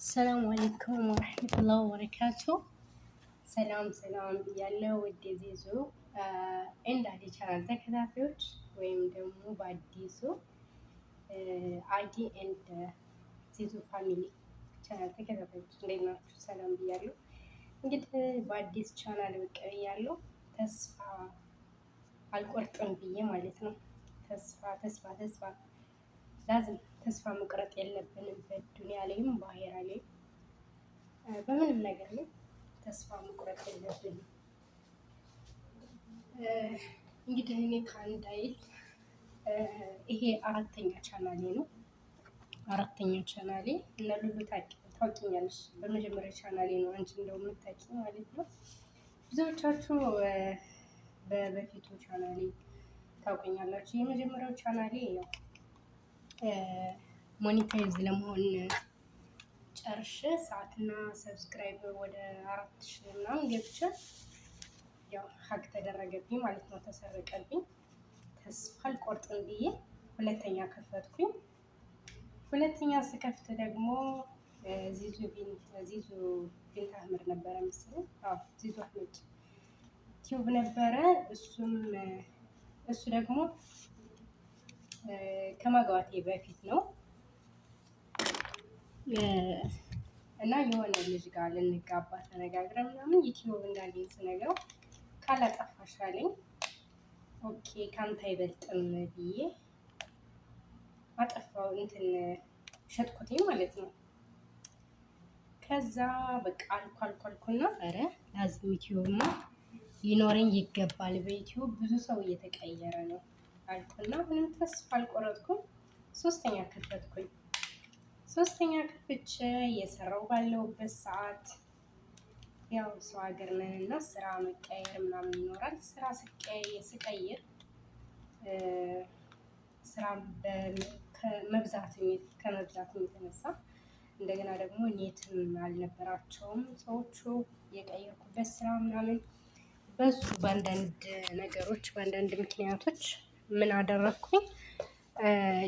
ሰላም አለይኩም ወረህመቱላሂ ወበረካቱ። ሰላም ብያለሁ። ውድ የዚዙ ኤንድ አዲ ቻናል ተከታታዮች ወይም ደግሞ በአዲሱ አዲ ኤንድ ዚዙ ፋሚሊ ቻናል ተከታታዮች እንዴት ናችሁ? ሰላም ብያለሁ። እንግዲህ በአዲስ ቻናል ብቅ ብያለሁ። ተስፋ አልቆርጥም ብዬ ማለት ነው። ተስፋ ላዝም ተስፋ መቁረጥ የለብንም። በዱንያ ላይም በአሄራ ላይ በምንም ነገር ላይ ተስፋ መቁረጥ የለብንም። እንግዲህ እኔ ከአንድ አይል ይሄ አራተኛ ቻናሌ ነው። አራተኛ ቻናሌ እና ሉሉ ታውቂኛለሽ። በመጀመሪያ ቻናሌ ነው አንቺ እንደው የምታውቂ ማለት ነው። ብዙዎቻችሁ በበፊቱ ቻናሌ ታውቀኛላችሁ። የመጀመሪያው ቻናሌ ያው ሞኒታይዝ ለመሆን ጨርሼ ሰዓትና ሰብስክራይብ ወደ 4000 ምናምን ገብቼ ያው ሀቅ ተደረገብኝ ማለት ነው። ተሰረቀብኝ። ተስፋ አልቆርጥም ብዬ ሁለተኛ ከፈትኩኝ። ሁለተኛ ስከፍት ደግሞ ዚዙ ቢንት አህመድ ነበረ መሰለኝ። ዚዙ አህመድ ቲዩብ ነበረ። እሱ ደግሞ ከማግባቴ በፊት ነው እና የሆነ ልጅ ጋር ልንጋባ ተነጋግረን ምናምን ዩቲዩብ እንዳለኝ ስነግረው ካላጠፋሽ አለኝ። ኦኬ ካንተ አይበልጥም ብዬ አጠፋው ሸጥኩትኝ ማለት ነው። ከዛ በቃ አልኳልና ኧረ ላዝም ዩቲዩብማ ሊኖረኝ ይገባል። በዩቲዩብ ብዙ ሰው እየተቀየረ ነው አልኩና ምንም ተስፋ አልቆረጥኩም። ሶስተኛ ከፈትኩኝ። ሶስተኛ ከፍቼ እየሰራው ባለውበት ሰዓት ያው ሰው ሀገር ነን እና ስራ መቀየር ምናምን ይኖራል። ስራ ስቀይር ስራ ከመብዛትም የተነሳ እንደገና ደግሞ ኔትም አልነበራቸውም ሰዎቹ። የቀየርኩበት ስራ ምናምን በሱ በአንዳንድ ነገሮች በአንዳንድ ምክንያቶች ምን አደረግኩኝ፣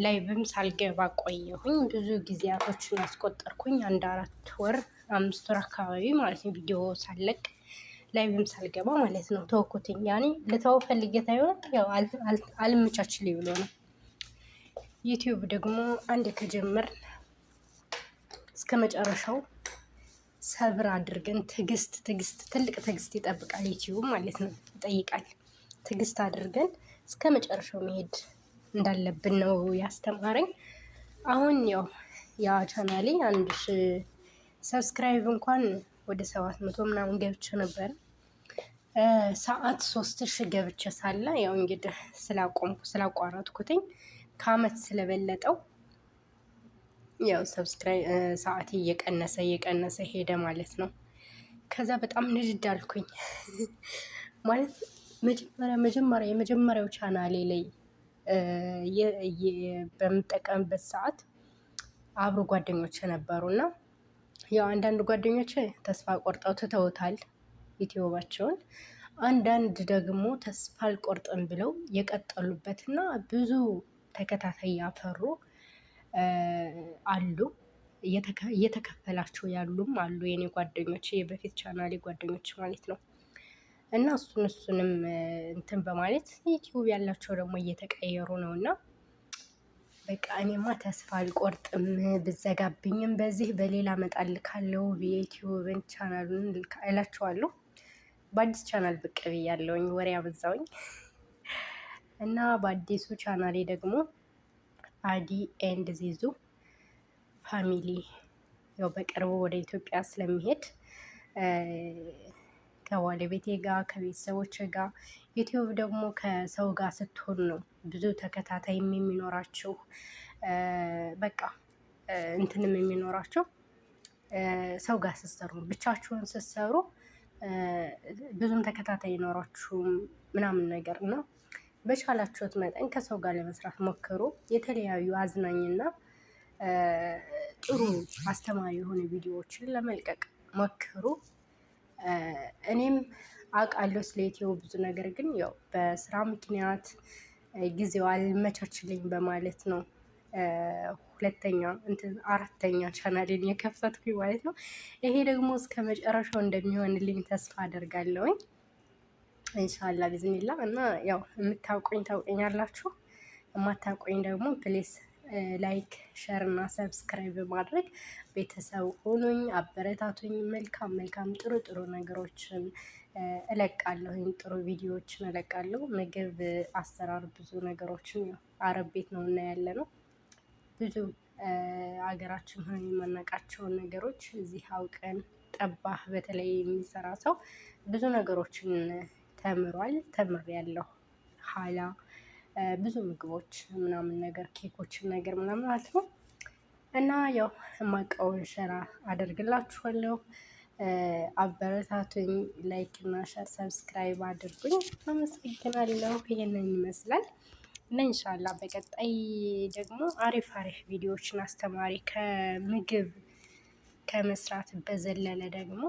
ላይቭም ሳልገባ ቆየሁኝ። ብዙ ጊዜያቶችን አስቆጠርኩኝ። 4 ወር 5 ወር አካባቢ ማለት ነው። ቪዲዮ ሳለቅ ላይቭም ሳልገባ ማለት ነው። ተወኩትኝ። ያኔ ልተው ፈልጌ ሳይሆን ያው አልመቻችልኝ ብሎ ነው። ዩቲዩብ ደግሞ አንድ ከጀመር እስከ መጨረሻው ሰብር አድርገን ትዕግስት ትልቅ ትዕግስት ይጠብቃል። ዩቲዩብ ማለት ነው ይጠይቃል። ትዕግስት አድርገን እስከ መጨረሻው መሄድ እንዳለብን ነው ያስተማረኝ። አሁን ያው ያ ቻናሌ 1000 ሰብስክራይብ እንኳን ወደ 700 ምናምን ገብቼ ነበር። ሰዓት 3000 ገብቼ ሳለ ያው እንግዲህ ስላቋረጥኩትኝ ከአመት ስለበለጠው ያው ሰብስክራይብ ሰዓቴ እየቀነሰ ሄደ ማለት ነው። ከዛ በጣም ንድድ አልኩኝ ማለት የመጀመሪያው ቻናሌ ላይ በምጠቀምበት ሰዓት አብሮ ጓደኞች ነበሩና ያው አንዳንድ ጓደኞች ተስፋ ቆርጠው ትተውታል ዩቲዩባቸውን። አንዳንድ ደግሞ ተስፋ አልቆርጥም ብለው የቀጠሉበትና ብዙ ተከታታይ ያፈሩ አሉ። እየተከፈላቸው ያሉም አሉ። የኔ ጓደኞች የበፊት ቻናሌ ጓደኞች ማለት ነው። እና እሱንም እንትን በማለት ዩቲዩብ ያላቸው ደግሞ እየተቀየሩ ነው። እና በቃ እኔማ ተስፋ አልቆርጥም፣ ብዘጋብኝም በዚህ በሌላ እመጣልካለሁ የዩቲዩብን ቻናሉን እላቸዋለሁ። በአዲስ ቻናል ብቅ ብያለሁኝ። ወሬ አበዛውኝ እና በአዲሱ ቻናሌ ደግሞ አዲ ኤንድ ዚዙ ፋሚሊ ያው በቅርቡ ወደ ኢትዮጵያ ስለሚሄድ ከባለቤቴ ጋር ከቤተሰቦች ጋር። ዩቲዩብ ደግሞ ከሰው ጋር ስትሆን ነው ብዙ ተከታታይም የሚኖራችሁ በቃ እንትንም የሚኖራችሁ። ሰው ጋር ስትሰሩ ብቻችሁን ስትሰሩ ብዙም ተከታታይ ይኖራችሁም ምናምን ነገር ነው። በቻላችሁት መጠን ከሰው ጋር ለመስራት ሞክሩ። የተለያዩ አዝናኝና ጥሩ አስተማሪ የሆኑ ቪዲዮዎችን ለመልቀቅ ሞክሩ። እኔም አውቃለሁ ስለ ዩቲዩብ ብዙ ነገር፣ ግን ያው በስራ ምክንያት ጊዜው አልመቻችልኝ በማለት ነው ሁለተኛ አራተኛ ቻናሌን የከፈትኩኝ ማለት ነው። ይሄ ደግሞ እስከ መጨረሻው እንደሚሆንልኝ ተስፋ አደርጋለሁኝ ኢንሻአላ ቢዝኒላ። እና ያው የምታውቁኝ ታውቁኛላችሁ፣ የማታውቁኝ ደግሞ ፕሌስ ላይክ ሸር እና ሰብስክራይብ በማድረግ ቤተሰብ ሆኑኝ፣ አበረታቱኝ። መልካም መልካም ጥሩ ጥሩ ነገሮችን እለቃለሁኝ፣ ጥሩ ቪዲዮዎችን እለቃለሁ። ምግብ አሰራር ብዙ ነገሮችን ያው አረብ ቤት ነው እና ያለ ነው ብዙ አገራችን ሆነ የማናውቃቸውን ነገሮች እዚህ አውቀን ጠባህ በተለይ የሚሰራ ሰው ብዙ ነገሮችን ተምሬያለሁ። ሀላ ብዙ ምግቦች ምናምን ነገር ኬኮችን ነገር ምናምን ማለት ነው። እና ያው የማውቀውን ሸራ አደርግላችኋለሁ። አበረታቱኝ፣ ላይክ እና ሸር ሰብስክራይብ አድርጉኝ። አመሰግናለሁ። ይሄንን ይመስላል እና ኢንሻአላህ በቀጣይ ደግሞ አሪፍ አሪፍ ቪዲዮዎችን አስተማሪ ከምግብ ከመስራት በዘለለ ደግሞ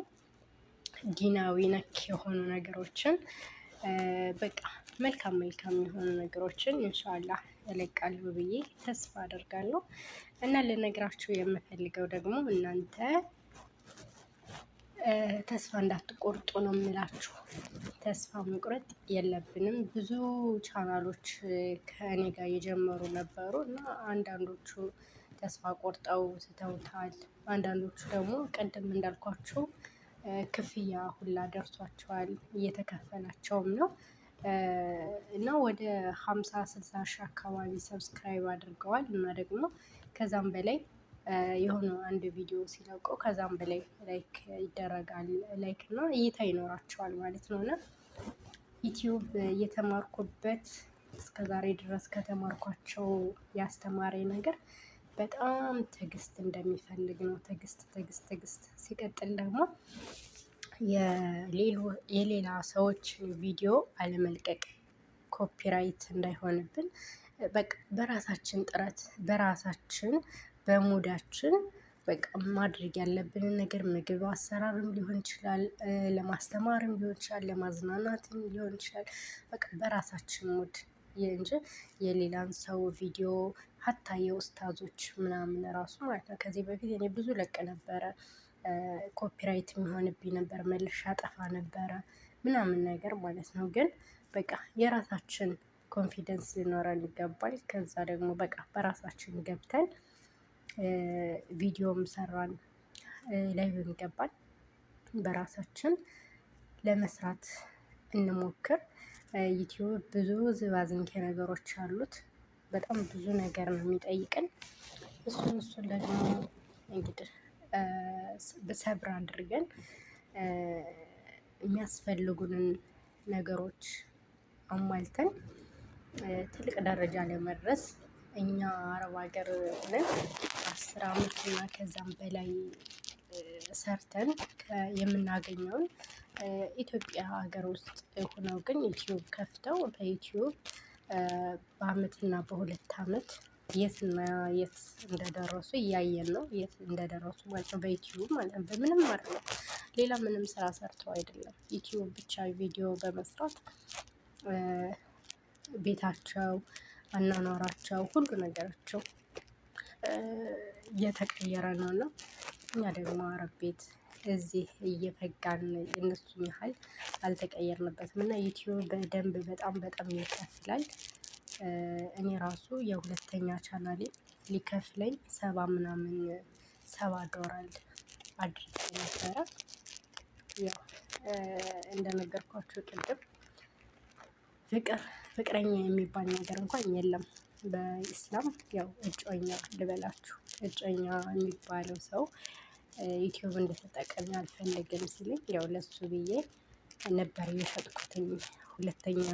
ዲናዊ ነክ የሆኑ ነገሮችን በቃ መልካም መልካም የሆኑ ነገሮችን ኢንሻአላህ እለቃለሁ ብዬ ተስፋ አደርጋለሁ። እና ልነግራችሁ የምፈልገው ደግሞ እናንተ ተስፋ እንዳትቆርጡ ነው የምላችሁ። ተስፋ መቁረጥ የለብንም። ብዙ ቻናሎች ከእኔ ጋር የጀመሩ ነበሩ እና አንዳንዶቹ ተስፋ ቆርጠው ስተውታል። አንዳንዶቹ ደግሞ ቅድም እንዳልኳቸው ክፍያ ሁላ ደርሷቸዋል፣ እየተከፈላቸውም ነው እና ወደ 50-60 ሺህ አካባቢ ሰብስክራይብ አድርገዋል እና ደግሞ ከዛም በላይ የሆነ አንድ ቪዲዮ ሲለቀው ከዛም በላይ ላይክ ይደረጋል፣ ላይክ እና እይታ ይኖራቸዋል ማለት ነው። እና ዩቲዩብ የተማርኩበት እስከዛሬ ድረስ ከተማርኳቸው ያስተማረኝ ነገር በጣም ትዕግስት እንደሚፈልግ ነው። ትዕግስት ሲቀጥል ደግሞ የሌላ ሰዎች ቪዲዮ አለመልቀቅ፣ ኮፒራይት እንዳይሆንብን በቃ በራሳችን ጥረት በራሳችን በሙዳችን በቃ ማድረግ ያለብንን ነገር ምግብ አሰራርም ሊሆን ይችላል፣ ለማስተማርም ሊሆን ይችላል፣ ለማዝናናትም ሊሆን ይችላል። በቃ በራሳችን ሙድ እንጂ የሌላን ሰው ቪዲዮ ሀታ የኡስታዞች ምናምን ራሱ ማለት ነው። ከዚህ በፊት እኔ ብዙ ለቅ ነበረ፣ ኮፒራይት የሚሆንብኝ ነበር፣ መልሼ አጠፋ ነበረ ምናምን ነገር ማለት ነው። ግን በቃ የራሳችን ኮንፊደንስ ሊኖረን ይገባል። ከዛ ደግሞ በቃ በራሳችን ገብተን ቪዲዮም ሰራን ላይ በሚገባል በራሳችን ለመስራት እንሞክር። ዩቲዩብ ብዙ ዝባዝንኬ ነገሮች አሉት። በጣም ብዙ ነገር ነው የሚጠይቅን። እሱን ደግሞ እንግዲህ በሰብር አድርገን የሚያስፈልጉንን ነገሮች አሟልተን ትልቅ ደረጃ ለመድረስ እኛ አረብ ሀገር ነን 10 ዓመት እና ከዛም በላይ ሰርተን የምናገኘውን ኢትዮጵያ ሀገር ውስጥ ሆነው ግን ዩቲዩብ ከፍተው በዩቲዩብ በአመትና በ2 ዓመት የትና የት እንደደረሱ እያየን ነው። የት እንደደረሱ ማለት ነው በዩቲዩብ ማለት ነው። በምንም አይደለም፣ ሌላ ምንም ስራ ሰርተው አይደለም። ዩቲዩብ ብቻ ቪዲዮ በመስራት ቤታቸው፣ አኗኗራቸው፣ ሁሉ ነገራቸው እየተቀየረ ነው እና እኛ ደግሞ አረብ ቤት እዚህ እየፈጋን እነሱን ያህል አልተቀየርንበትም እና ዩቲዩብ በደንብ በጣም ይከፍላል። እኔ ራሱ የሁለተኛ ቻናሌ ሊከፍለኝ 70 ዶላር አድርጌ ነበረ። ያው እንደነገርኳችሁ ቅድም ፍቅረኛ የሚባል ነገር እንኳን የለም በኢስላም። ያው እጮኛ ልበላችሁ፣ እጮኛ የሚባለው ሰው ዩቲዩብ እንደተጠቀሚ አልፈለግም ሲለኝ ያው ለሱ ብዬ ነበር የሸጥኩትኝ ሁለተኛ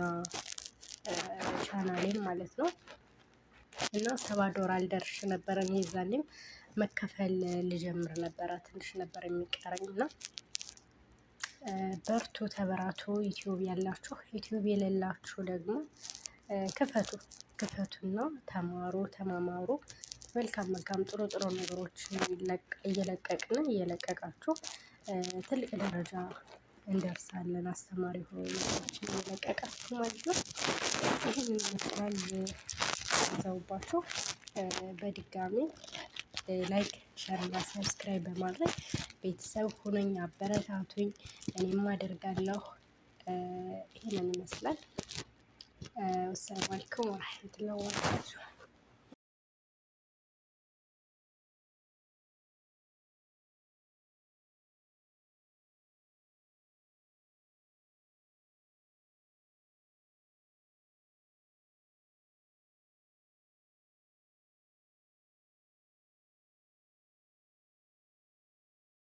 ቻናሌን ማለት ነው። እና 70 ዶላር ደርሼ ነበረ። እኔ የዛኔም መከፈል ልጀምር ነበረ፣ ትንሽ ነበር የሚቀረኝ እና በርቱ፣ ተበራቱ። ዩቲዩብ ያላችሁ፣ ዩቲዩብ የሌላችሁ ደግሞ ክፈቱና ተማሩ፣ ተማማሩ። መልካም ጥሩ ነገሮችን እየለቀቃችሁ ትልቅ ደረጃ እንደርሳለን። አስተማሪ ሆኖ ነገሮችን እየለቀቃችሁ ማለት ነው። ይህን ይመስላል። ይዘውባችሁ በድጋሚ ላይክ፣ ሸር እና ሰብስክራይብ በማድረግ ቤተሰብ ሁነኝ፣ አበረታቱኝ። እኔም አደርጋለሁ። ይሄንን ይመስላል። ወሰላሙ አለይኩም ወራህመቱላሂ ወበረካቱህ።